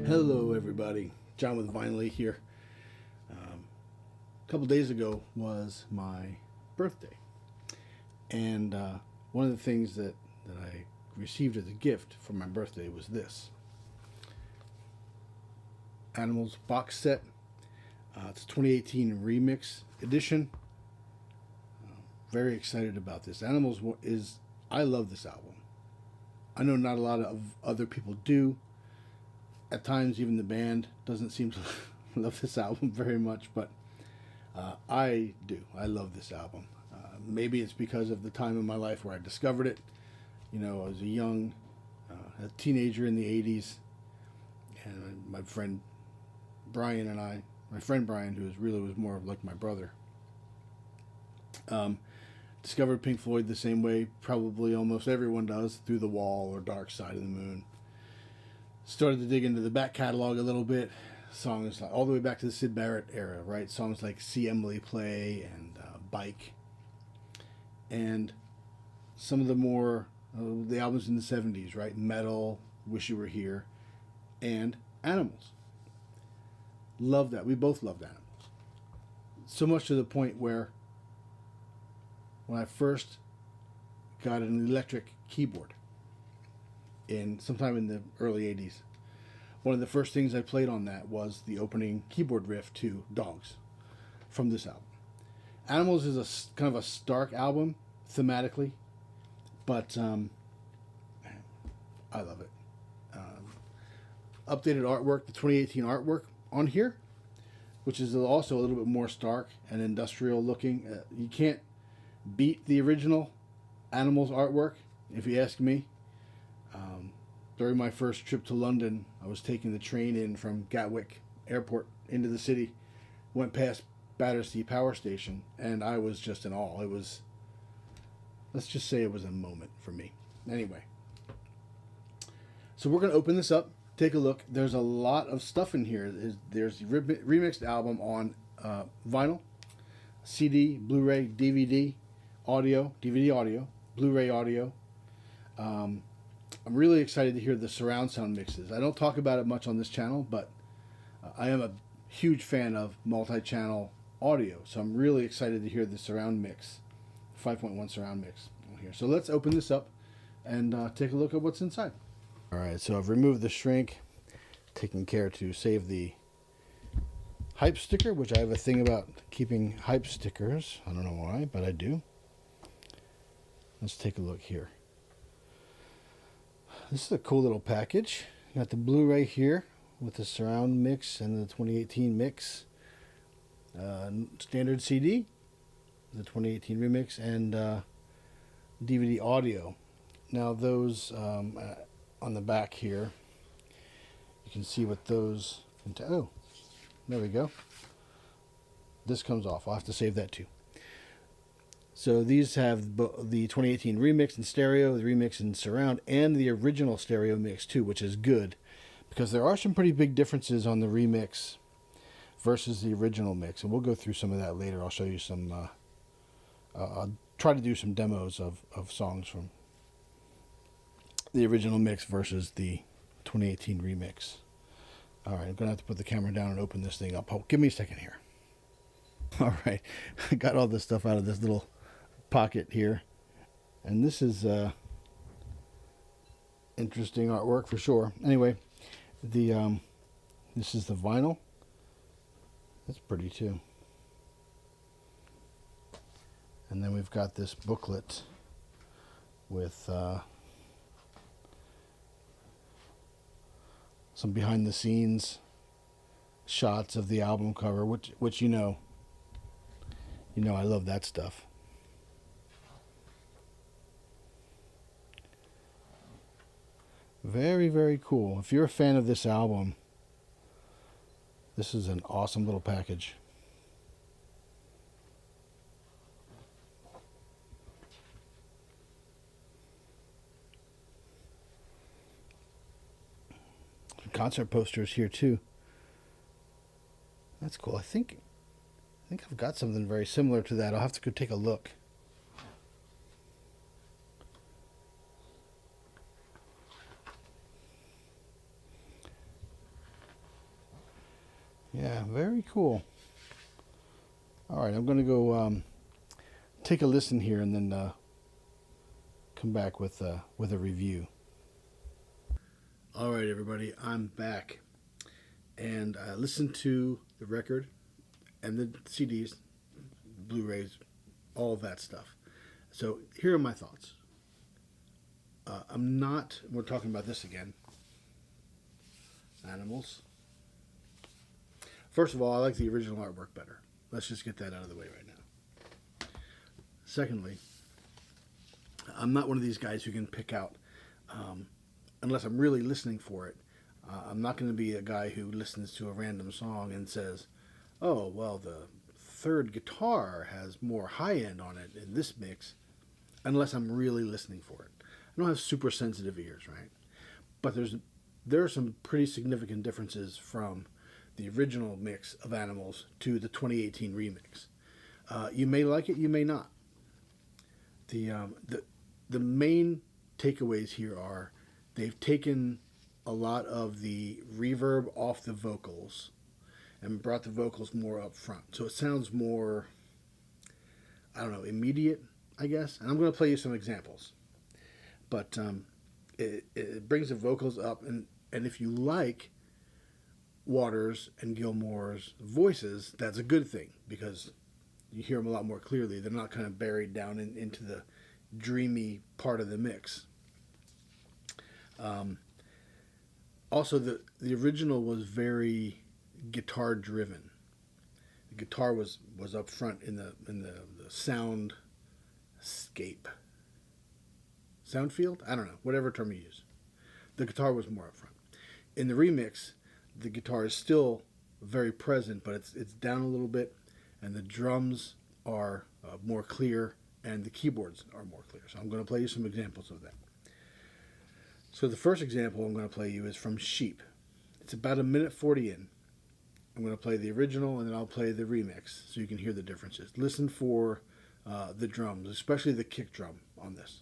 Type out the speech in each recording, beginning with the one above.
Hello, everybody. John with Vinely here. A couple days ago was my birthday, and one of the things that I received as a gift for my birthday was this Animals box set. It's a 2018 remix edition. Very excited about this. I love this album. I know not a lot of other people do. At times, even the band doesn't seem to love this album very much, but I do. I love this album. Maybe it's because of the time in my life where I discovered it. You know, I was a teenager in the 80s, and my friend Brian, who was more like my brother, discovered Pink Floyd the same way probably almost everyone does, through The Wall or Dark Side of the Moon. Started to dig into the back catalog a little bit. Songs all the way back to the Syd Barrett era, right? Songs like See Emily Play and Bike. And some of the more, the albums in the 70s, right? Metal, Wish You Were Here, and Animals. Love that. We both loved Animals. So much to the point where when I first got an electric keyboard, sometime in the early 80s. One of the first things I played on that was the opening keyboard riff to Dogs from this album. Animals is a kind of a stark album thematically, but I love it. Updated artwork, the 2018 artwork on here, which is also a little bit more stark and industrial looking. You can't beat the original Animals artwork, if you ask me. During my first trip to London, I was taking the train in from Gatwick Airport into the city, went past Battersea Power Station, and I was just in awe. Let's just say it was a moment for me. Anyway, so we're going to open this up, take a look. There's a lot of stuff in here. There's a remixed album on vinyl, CD, Blu-ray, DVD, audio, Blu-ray audio. I'm really excited to hear the surround sound mixes. I don't talk about it much on this channel, but I am a huge fan of multi-channel audio, so I'm really excited to hear the surround mix, 5.1 surround mix on here. So let's open this up and take a look at what's inside. All right, so I've removed the shrink, taking care to save the hype sticker, which I have a thing about keeping hype stickers. I don't know why, but I do. Let's take a look here. This is a cool little package. You got the Blu-ray here with the surround mix and the 2018 mix. Standard CD, the 2018 remix, and DVD audio. Now those on the back here, you can see what those. Oh, there we go. This comes off. I'll have to save that too. So these have the 2018 remix in stereo, the remix in surround, and the original stereo mix too, which is good because there are some pretty big differences on the remix versus the original mix, and we'll go through some of that later. I'll show you some. I'll try to do some demos of songs from the original mix versus the 2018 remix. All right, I'm gonna have to put the camera down and open this thing up. Oh, give me a second here. All right, I got all this stuff out of this little pocket here, and this is interesting artwork for sure. Anyway, this is the vinyl. That's pretty too. And then we've got this booklet with some behind the scenes shots of the album cover, which you know I love that stuff. Very, very cool. If you're a fan of this album, this is an awesome little package. Concert posters here too. That's cool. I think I've got something very similar to that. I'll have to go take a look. Yeah, very cool. All right, I'm going to go take a listen here and then come back with a review. All right, everybody, I'm back, and I listened to the record and the CDs, Blu-rays, all of that stuff. So here are my thoughts. We're talking about this again. Animals. First of all, I like the original artwork better. Let's just get that out of the way right now. Secondly, I'm not one of these guys who can pick out, unless I'm really listening for it. I'm not going to be a guy who listens to a random song and says, oh, well, the third guitar has more high end on it in this mix, unless I'm really listening for it. I don't have super sensitive ears, right? But there are some pretty significant differences from the original mix of Animals to the 2018 remix. You may like it, you may not. The main takeaways here are they've taken a lot of the reverb off the vocals and brought the vocals more up front. So it sounds more, I don't know, immediate, I guess. And I'm going to play you some examples. But it brings the vocals up, and if you like Waters and Gilmour's voices, that's a good thing because you hear them a lot more clearly. They're not kind of buried down into the dreamy part of the mix. Also, the original was very guitar driven. The guitar was up front in the soundscape. Sound field? I don't know, whatever term you use. The guitar was more up front. In the remix, the guitar is still very present, but it's down a little bit, and the drums are more clear, and the keyboards are more clear. So I'm going to play you some examples of that. So the first example I'm going to play you is from Sheep. It's about 1:40 in. I'm going to play the original, and then I'll play the remix so you can hear the differences. Listen for the drums, especially the kick drum on this.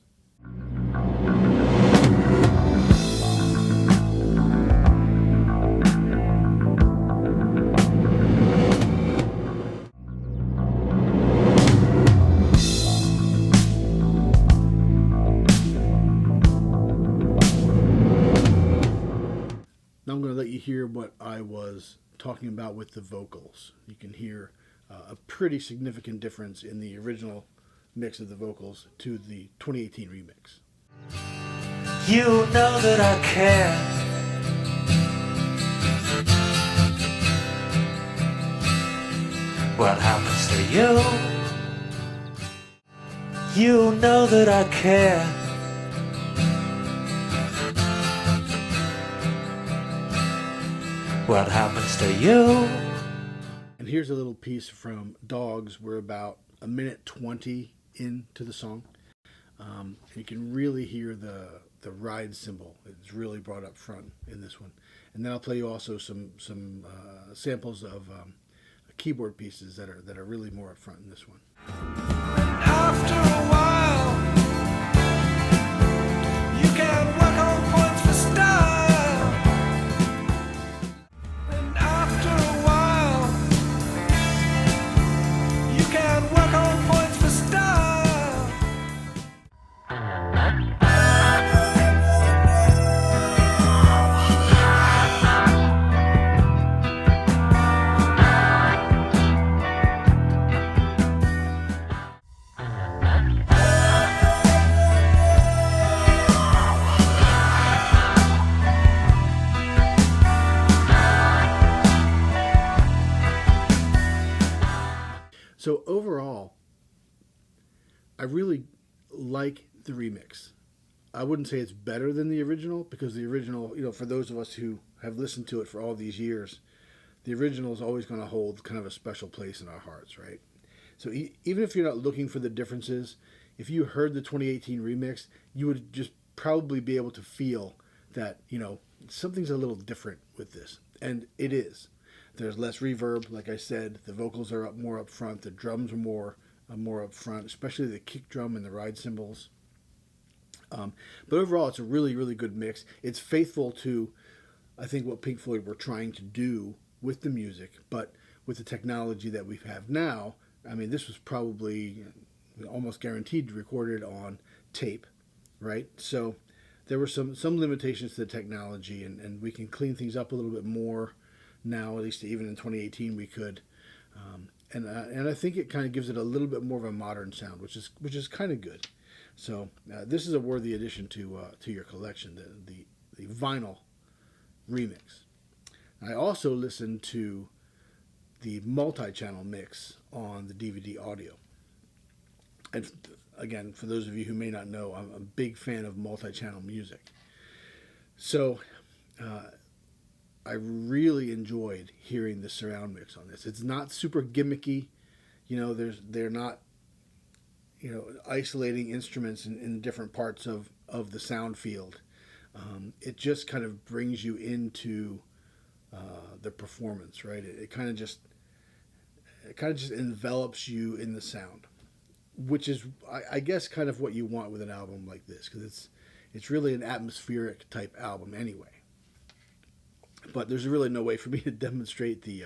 Now I'm going to let you hear what I was talking about with the vocals. You can hear a pretty significant difference in the original mix of the vocals to the 2018 remix. You know that I care. What happens to you? You know that I care. What happens to you? And here's a little piece from Dogs. We're about 1:20 into the song. You can really hear the ride cymbal. It's really brought up front in this one. And then I'll play you also some samples of keyboard pieces that are really more up front in this one. After a while, you can work on points for style. And after a while, you can work on points for style. So overall, I really like the remix. I wouldn't say it's better than the original because the original, for those of us who have listened to it for all these years, the original is always going to hold kind of a special place in our hearts, right? So even if you're not looking for the differences, if you heard the 2018 remix, you would just probably be able to feel that, something's a little different with this. And it is. There's less reverb, like I said. The vocals are more up front. The drums are more up front, especially the kick drum and the ride cymbals. But overall, it's a really, really good mix. It's faithful to, I think, what Pink Floyd were trying to do with the music, but with the technology that we have now, I mean, this was probably almost guaranteed recorded on tape, right? So there were some limitations to the technology, and we can clean things up a little bit more now. At least even in 2018, we could, and I think it kind of gives it a little bit more of a modern sound, which is kind of good. So this is a worthy addition to your collection, the vinyl remix. I also listened to the multi-channel mix on the DVD audio. And again, for those of you who may not know, I'm a big fan of multi-channel music. So I really enjoyed hearing the surround mix on this. It's not super gimmicky, they're not isolating instruments in different parts of the sound field. It just kind of brings you into the performance, right? It kind of just envelops you in the sound, which is I guess kind of what you want with an album like this, because it's really an atmospheric type album anyway. But there's really no way for me to demonstrate the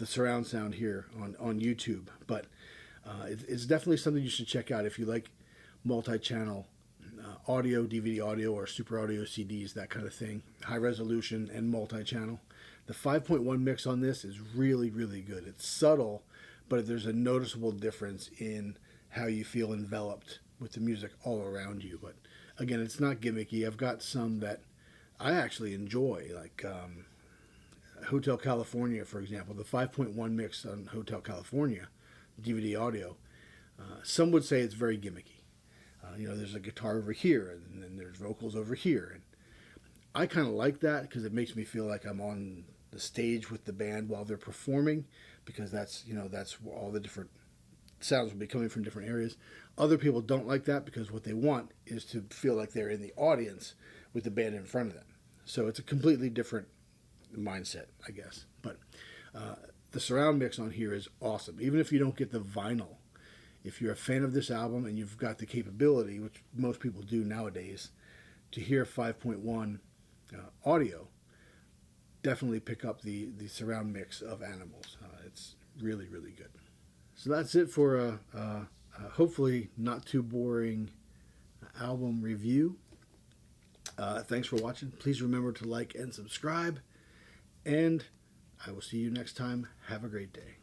surround sound here on YouTube. But it's definitely something you should check out if you like multi-channel audio, DVD audio, or super audio CDs, that kind of thing, high resolution and multi-channel. The 5.1 mix on this is really, really good. It's subtle, but there's a noticeable difference in how you feel enveloped with the music all around you. But again, it's not gimmicky. I've got some that I actually enjoy, like Hotel California, for example. The 5.1 mix on Hotel California, DVD audio, some would say it's very gimmicky. There's a guitar over here, and then there's vocals over here. And I kind of like that because it makes me feel like I'm on the stage with the band while they're performing, because that's all the different sounds will be coming from different areas. Other people don't like that because what they want is to feel like they're in the audience with the band in front of them. So it's a completely different mindset, I guess. But the surround mix on here is awesome. Even if you don't get the vinyl, if you're a fan of this album and you've got the capability, which most people do nowadays, to hear 5.1 audio, definitely pick up the surround mix of Animals. It's really, really good. So that's it for a hopefully not too boring album review. Thanks for watching. Please remember to like and subscribe, and I will see you next time. Have a great day.